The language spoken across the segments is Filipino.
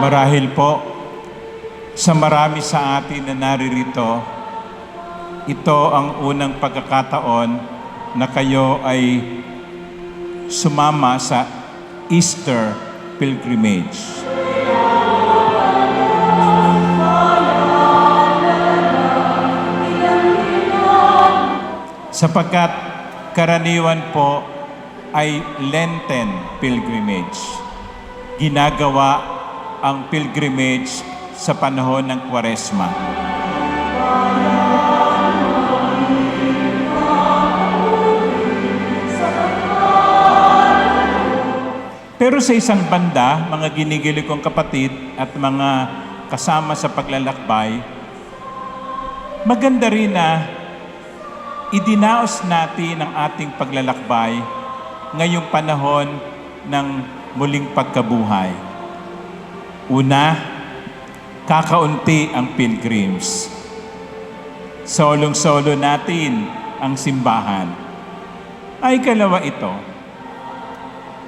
Marahil po, sa marami sa atin na naririto, ito ang unang pagkakataon na kayo ay sumama sa Easter pilgrimage. Sapagkat karaniwan po ay Lenten pilgrimage. Ginagawa ang pilgrimage sa panahon ng Kwaresma. Pero sa isang banda, mga ginigilig kong kapatid at mga kasama sa paglalakbay, maganda rin na idinaos natin ang ating paglalakbay ngayong panahon ng muling pagkabuhay. Una, kakaunti ang pilgrims. Solong-solo natin ang simbahan. Ay kalawa ito,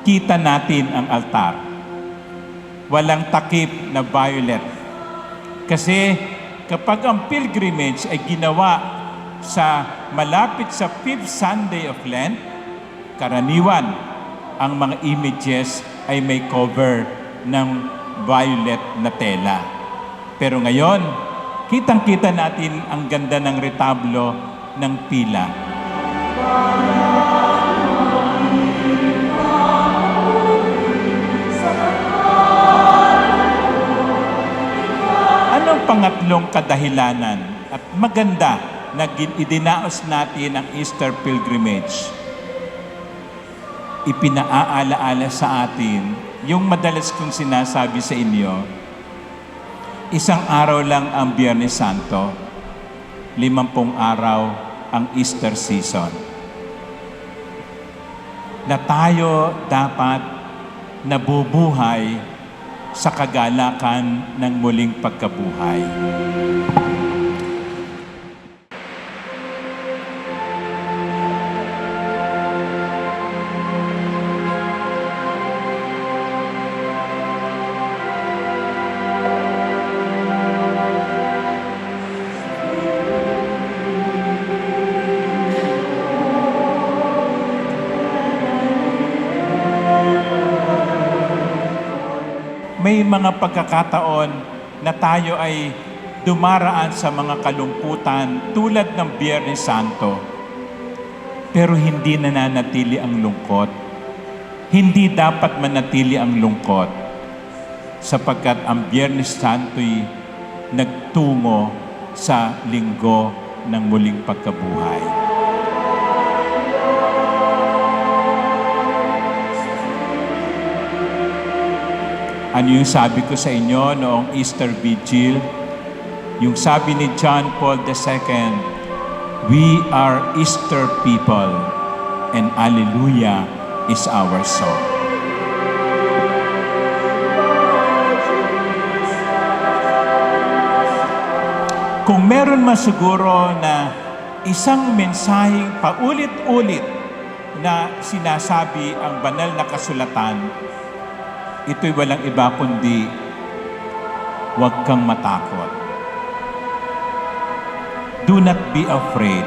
kita natin ang altar. Walang takip na violet. Kasi kapag ang pilgrimage ay ginawa sa malapit sa 5th Sunday of Lent, karaniwan ang mga images ay may cover ng violet na tela. Pero ngayon, kitang-kita natin ang ganda ng retablo ng pila. Anong pangatlong kadahilanan at maganda na idinaos natin ang Easter pilgrimage? Ipinaaalaala sa atin yung madalas kong sinasabi sa inyo, isang araw lang ang Biyernes Santo, 50 araw ang Easter season. Na tayo dapat nabubuhay sa kagalakan ng muling pagkabuhay. May mga pagkakataon na tayo ay dumaraan sa mga kalungkutan tulad ng Biyernes Santo. Pero hindi nananatili ang lungkot. Hindi dapat manatili ang lungkot sapagkat ang Biyernes Santo'y nagtungo sa linggo ng muling pagkabuhay. Ano yung sabi ko sa inyo noong Easter Vigil? Yung sabi ni John Paul II, we are Easter people and Alleluia is our song. Kung meron masiguro na isang mensaheng paulit-ulit na sinasabi ang banal na kasulatan, ito'y walang iba kundi, huwag kang matakot. Do not be afraid.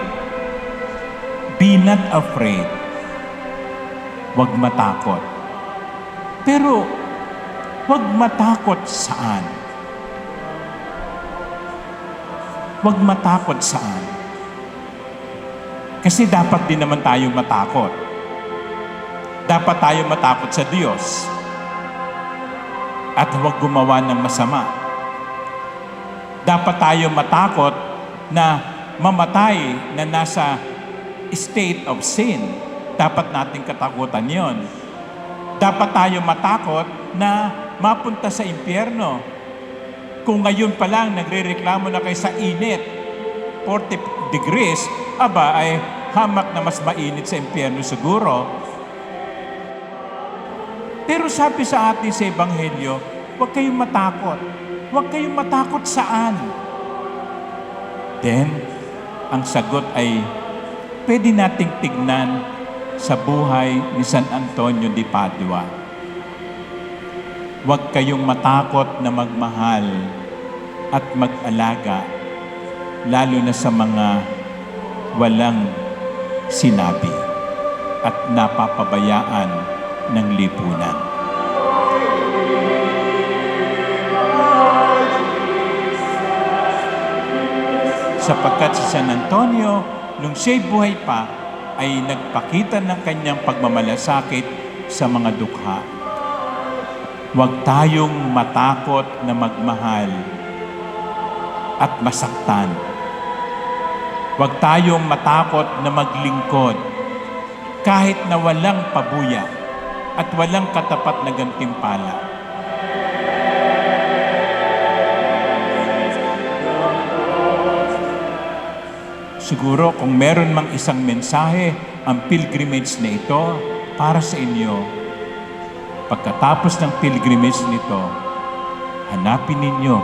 Be not afraid. Huwag matakot. Pero, huwag matakot saan? Huwag matakot saan? Kasi dapat din naman tayo matakot. Dapat tayo matakot sa Diyos. At huwag gumawa ng masama. Dapat tayo matakot na mamatay na nasa state of sin. Dapat nating katakutan yon. Dapat tayo matakot na mapunta sa impyerno. Kung ngayon pa lang nagrereklamo na kayo sa init, 40 degrees, aba ay hamak na mas mainit sa impyerno siguro. Pero sabi sa atin sa Ebanghelyo, huwag kayong matakot. Huwag kayong matakot saan? Then, ang sagot ay pwede nating tignan sa buhay ni San Antonio de Padua. huwag kayong matakot na magmahal at mag-alaga, lalo na sa mga walang sinabi at napapabayaan ng lipunan. Sapagkat si San Antonio, nung siya'y buhay pa, ay nagpakita ng kanyang pagmamalasakit sa mga dukha. Huwag tayong matakot na magmahal at masaktan. Huwag tayong matakot na maglingkod kahit na walang pabuya at walang katapat na gantimpala. Siguro kung meron mang isang mensahe ang pilgrimage na ito para sa inyo, pagkatapos ng pilgrimage nito, hanapin ninyo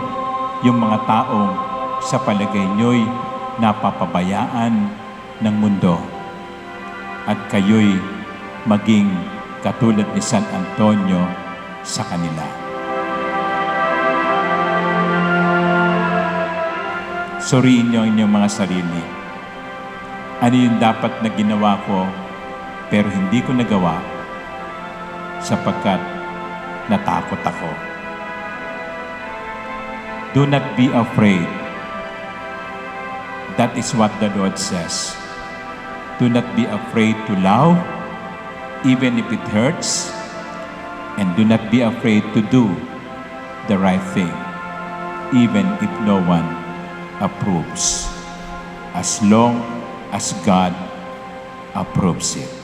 yung mga taong sa palagay nyo'y napapabayaan ng mundo at kayo'y maging katulad ni San Antonio sa kanila. Suriin niyo ang inyong mga sarili. Ano yung dapat na ginawa ko pero hindi ko nagawa sapagkat natakot ako. Do not be afraid. That is what the Lord says. Do not be afraid to love, even if it hurts, and do not be afraid to do the right thing, even if no one approves, as long as God approves it.